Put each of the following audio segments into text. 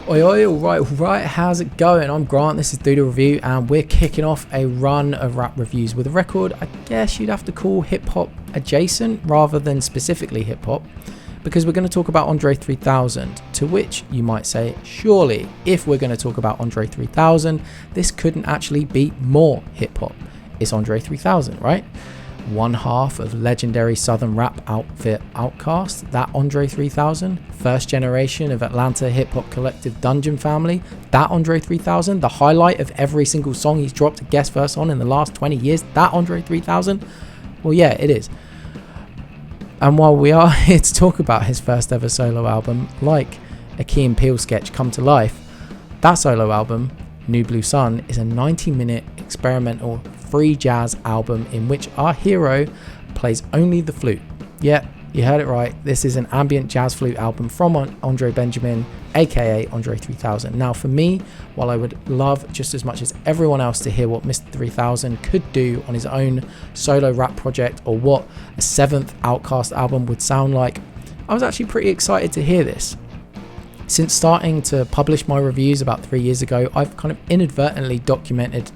Oi, oi, all right, how's it going? I'm Grant, this is Doodle Review, and we're kicking off a run of rap reviews with a record I guess you'd have to call hip-hop adjacent rather than specifically hip-hop, because we're going to talk about André 3000, to which you might say, surely, if we're going to talk about André 3000, this couldn't actually be more hip-hop. It's André 3000, right? One half of legendary southern rap outfit Outkast, that André 3000, first generation of Atlanta hip-hop collective Dungeon Family, that André 3000, the highlight of every single song he's dropped a guest verse on in the last 20 years, that André 3000, well yeah, it is. And while we are here to talk about his first ever solo album, like a Key and Peele sketch come to life, that solo album, New Blue Sun, is a 90-minute experimental free jazz album in which our hero plays only the flute. Yeah, you heard it right. This is an ambient jazz flute album from Andre Benjamin, aka André 3000. Now for me, while I would love just as much as everyone else to hear what Mr. 3000 could do on his own solo rap project, or what a 7th Outkast album would sound like, I was actually pretty excited to hear this. Since starting to publish my reviews about 3 years ago, I've kind of inadvertently documented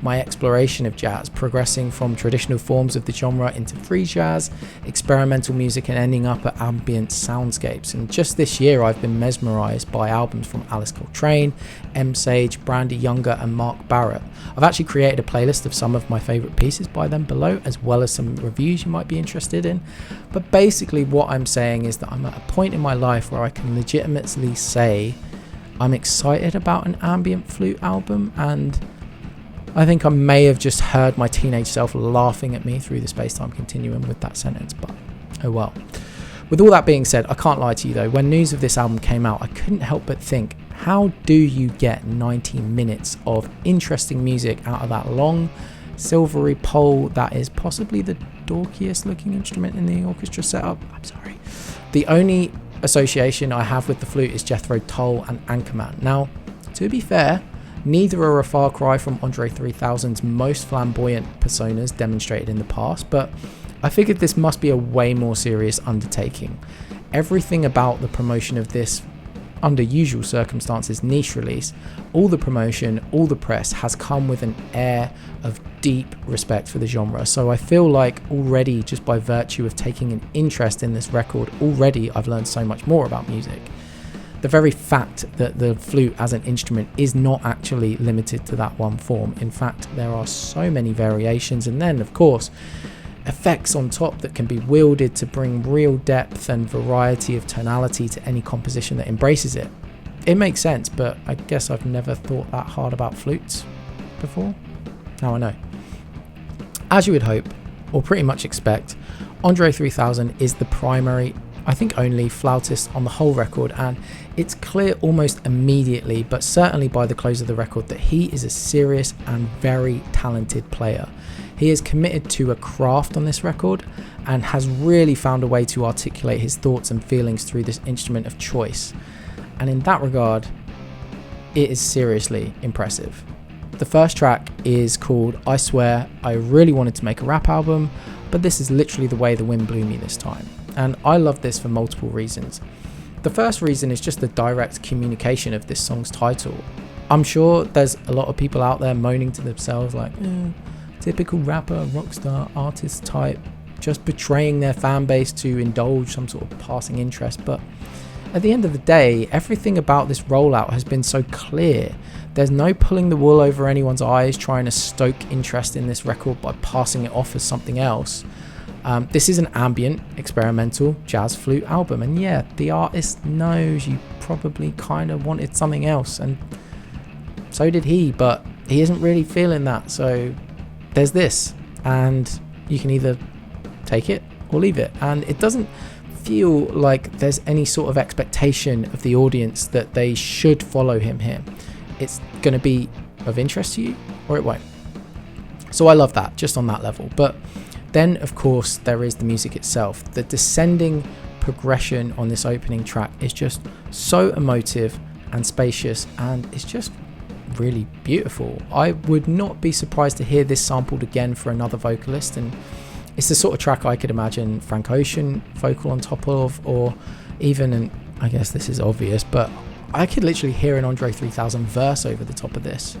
my exploration of jazz, progressing from traditional forms of the genre into free jazz, experimental music, and ending up at ambient soundscapes. And just this year I've been mesmerized by albums from Alice Coltrane, M. Sage, Brandy Younger, and Mark Barrett. I've actually created a playlist of some of my favorite pieces by them below, as well as some reviews you might be interested in. But basically what I'm saying is that I'm at a point in my life where I can legitimately say I'm excited about an ambient flute album, and I think I may have just heard my teenage self laughing at me through the space-time continuum with that sentence, but oh well. With all that being said, I can't lie to you though, when news of this album came out, I couldn't help but think, how do you get 90 minutes of interesting music out of that long, silvery pole that is possibly the dorkiest looking instrument in the orchestra setup? I'm sorry. The only association I have with the flute is Jethro Tull and Anchorman. Now, to be fair, neither are a far cry from André 3000's most flamboyant personas demonstrated in the past, but I figured this must be a way more serious undertaking. Everything about the promotion of this, under usual circumstances, niche release, all the promotion, all the press, has come with an air of deep respect for the genre. So I feel like already, just by virtue of taking an interest in this record, already I've learned so much more about music. The very fact that the flute as an instrument is not actually limited to that one form. In fact, there are so many variations, and then of course effects on top that can be wielded to bring real depth and variety of tonality to any composition that embraces it. It makes sense, but I guess I've never thought that hard about flutes before. Now I know. As you would hope, or pretty much expect, André 3000 is the primary, I think only, flautist on the whole record, and it's clear almost immediately, but certainly by the close of the record, that he is a serious and very talented player. He is committed to a craft on this record and has really found a way to articulate his thoughts and feelings through this instrument of choice. And in that regard, it is seriously impressive. The first track is called I Swear I Really Wanted to Make a Rap Album, but this is literally the way the wind blew me this time. And I love this for multiple reasons. The first reason is just the direct communication of this song's title. I'm sure there's a lot of people out there moaning to themselves like, typical rapper, rock star, artist type, just betraying their fan base to indulge some sort of passing interest. But at the end of the day, everything about this rollout has been so clear. There's no pulling the wool over anyone's eyes trying to stoke interest in this record by passing it off as something else. This is an ambient, experimental jazz flute album, and yeah, the artist knows you probably kind of wanted something else, and so did he, but he isn't really feeling that, so there's this, and you can either take it or leave it. And it doesn't feel like there's any sort of expectation of the audience that they should follow him here. It's going to be of interest to you or it won't. So I love that, just on that level. But then, of course, there is the music itself. The descending progression on this opening track is just so emotive and spacious, and it's just really beautiful. I would not be surprised to hear this sampled again for another vocalist, and it's the sort of track I could imagine Frank Ocean vocal on top of, or even, and I guess this is obvious, but I could literally hear an André 3000 verse over the top of this.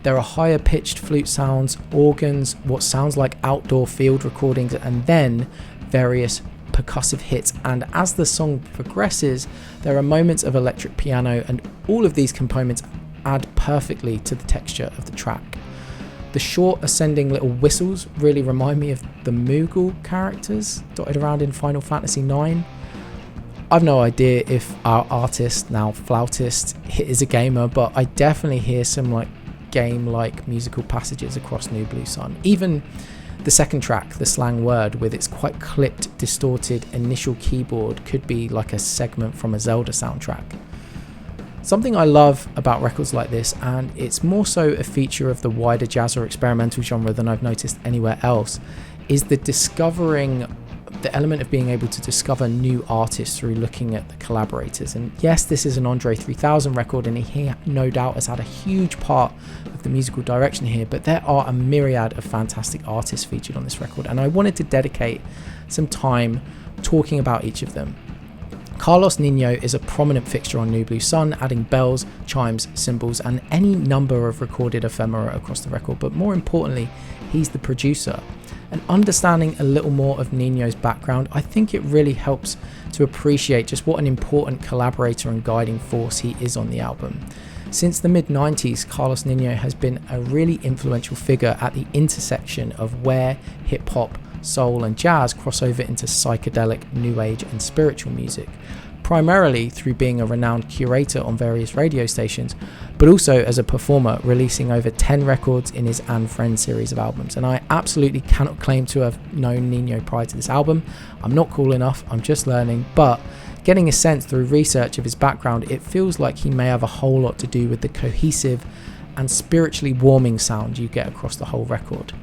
There are higher pitched flute sounds, organs, what sounds like outdoor field recordings, and then various percussive hits. And as the song progresses, there are moments of electric piano, and all of these components add perfectly to the texture of the track. The short ascending little whistles really remind me of the Moogle characters dotted around in Final Fantasy IX. I've no idea if our artist, now flautist, is a gamer, but I definitely hear some like game-like musical passages across New Blue Sun. Even the second track, The Slang Word, with its quite clipped, distorted initial keyboard, could be like a segment from a Zelda soundtrack. Something I love about records like this, and it's more so a feature of the wider jazz or experimental genre than I've noticed anywhere else, is the element of being able to discover new artists through looking at the collaborators. And yes, this is an André 3000 record, and he no doubt has had a huge part of the musical direction here, but there are a myriad of fantastic artists featured on this record, and I wanted to dedicate some time talking about each of them. Carlos Nino is a prominent fixture on New Blue Sun, adding bells, chimes, cymbals, and any number of recorded ephemera across the record, but more importantly, he's the producer. And understanding a little more of Nino's background, I think it really helps to appreciate just what an important collaborator and guiding force he is on the album. Since the mid-90s, Carlos Nino has been a really influential figure at the intersection of where hip-hop, soul and jazz cross over into psychedelic, new age and spiritual music, primarily through being a renowned curator on various radio stations, but also as a performer, releasing over 10 records in his And Friends series of albums. And I absolutely cannot claim to have known Nino prior to this album. I'm not cool enough, I'm just learning, but getting a sense through research of his background, it feels like he may have a whole lot to do with the cohesive and spiritually warming sound you get across the whole record.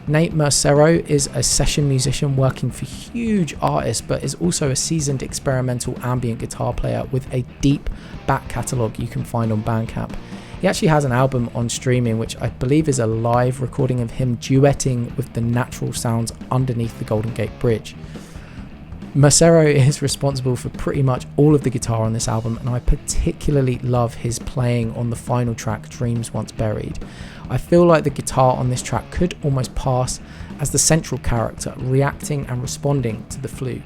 Nate Mercero is a session musician working for huge artists, but is also a seasoned experimental ambient guitar player with a deep back catalogue you can find on Bandcamp. He actually has an album on streaming, which I believe is a live recording of him duetting with the natural sounds underneath the Golden Gate Bridge. Mercero is responsible for pretty much all of the guitar on this album, and I particularly love his playing on the final track, Dreams Once Buried. I feel like the guitar on this track could almost pass as the central character, reacting and responding to the flute.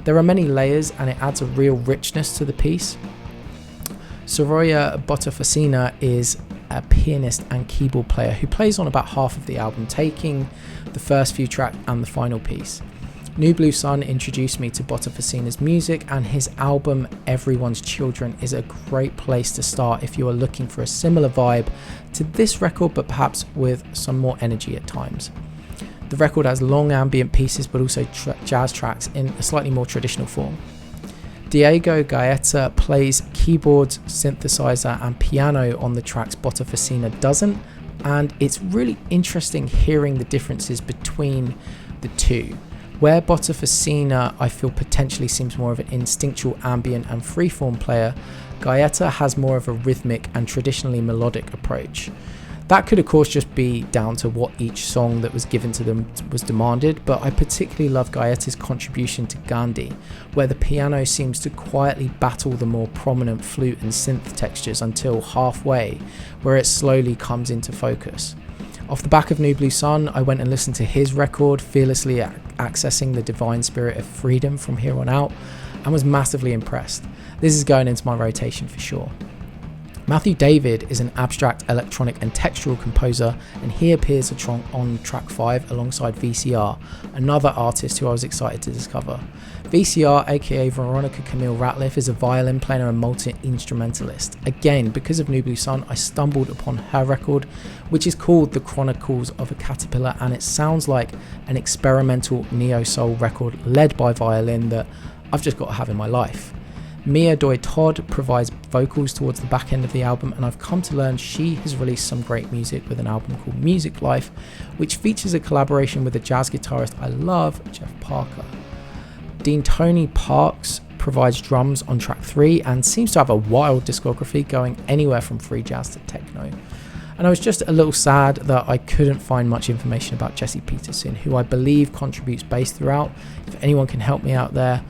There are many layers and it adds a real richness to the piece. Soraya Botafacina is a pianist and keyboard player who plays on about half of the album, taking the first few tracks and the final piece. New Blue Sun introduced me to Botafacina's music, and his album Everyone's Children is a great place to start if you are looking for a similar vibe to this record, but perhaps with some more energy at times. The record has long ambient pieces, but also jazz tracks in a slightly more traditional form. Diego Gaeta plays keyboards, synthesizer and piano on the tracks Botafacina doesn't, and it's really interesting hearing the differences between the two. Where Botafacina, I feel, potentially seems more of an instinctual ambient and freeform player, Gaeta has more of a rhythmic and traditionally melodic approach. That could of course just be down to what each song that was given to them was demanded, but I particularly love Gaeta's contribution to Gandhi, where the piano seems to quietly battle the more prominent flute and synth textures until halfway, where it slowly comes into focus. Off the back of New Blue Sun, I went and listened to his record, fearlessly accessing the divine spirit of freedom from here on out, and was massively impressed. This is going into my rotation for sure. Matthew David is an abstract electronic and textural composer, and he appears on track 5 alongside VCR, another artist who I was excited to discover. VCR, aka Veronica Camille Ratliff, is a violin player and multi-instrumentalist. Again, because of New Blue Sun, I stumbled upon her record, which is called The Chronicles of a Caterpillar, and it sounds like an experimental neo-soul record led by violin that I've just got to have in my life. Mia Doi Todd provides vocals towards the back end of the album, and I've come to learn she has released some great music with an album called Music Life, which features a collaboration with a jazz guitarist I love, Jeff Parker. Dean Tony Parks provides drums on track 3 and seems to have a wild discography going anywhere from free jazz to techno. And I was just a little sad that I couldn't find much information about Jesse Peterson, who I believe contributes bass throughout. If anyone can help me out there,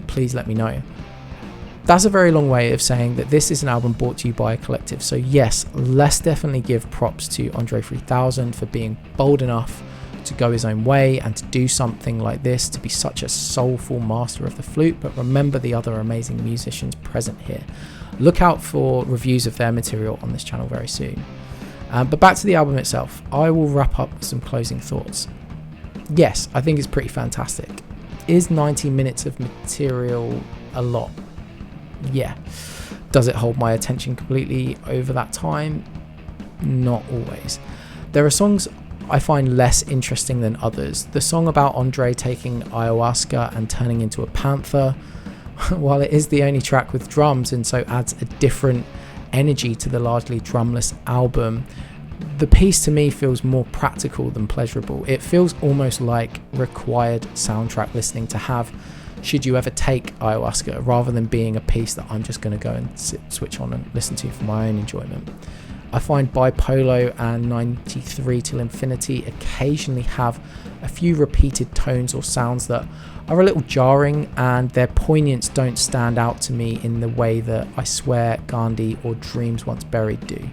please let me know. That's a very long way of saying that this is an album brought to you by a collective. So yes, let's definitely give props to André 3000 for being bold enough to go his own way and to do something like this, to be such a soulful master of the flute. But remember the other amazing musicians present here. Look out for reviews of their material on this channel very soon. But back to the album itself, I will wrap up with some closing thoughts. Yes, I think it's pretty fantastic. Is 90 minutes of material a lot? Yeah. Does it hold my attention completely over that time? Not always. There are songs I find less interesting than others. The song about André taking ayahuasca and turning into a panther, while it is the only track with drums and so adds a different energy to the largely drumless album, the piece to me feels more practical than pleasurable. It feels almost like required soundtrack listening to have should you ever take ayahuasca, rather than being a piece that I'm just going to go and switch on and listen to for my own enjoyment. I find Bipolo and 93 Till Infinity occasionally have a few repeated tones or sounds that are a little jarring, and their poignance don't stand out to me in the way that I Swear, Gandhi or Dreams Once Buried do.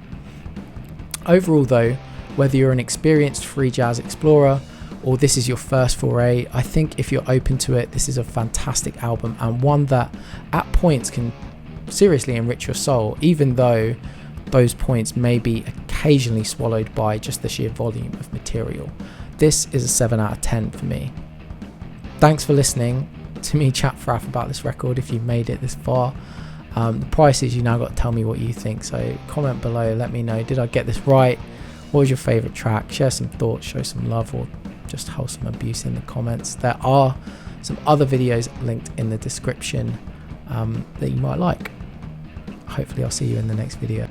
Overall though, whether you're an experienced free jazz explorer or this is your first foray, I think if you're open to it, this is a fantastic album, and one that at points can seriously enrich your soul, even though those points may be occasionally swallowed by just the sheer volume of material. This is a 7 out of 10 for me. Thanks for listening to me chat faff about this record if you've made it this far. The price is, you now got to tell me what you think, so comment below, let me know, did I get this right? What was your favourite track? Share some thoughts, show some love, or just wholesome abuse in the comments. There are some other videos linked in the description that you might like. Hopefully I'll see you in the next video.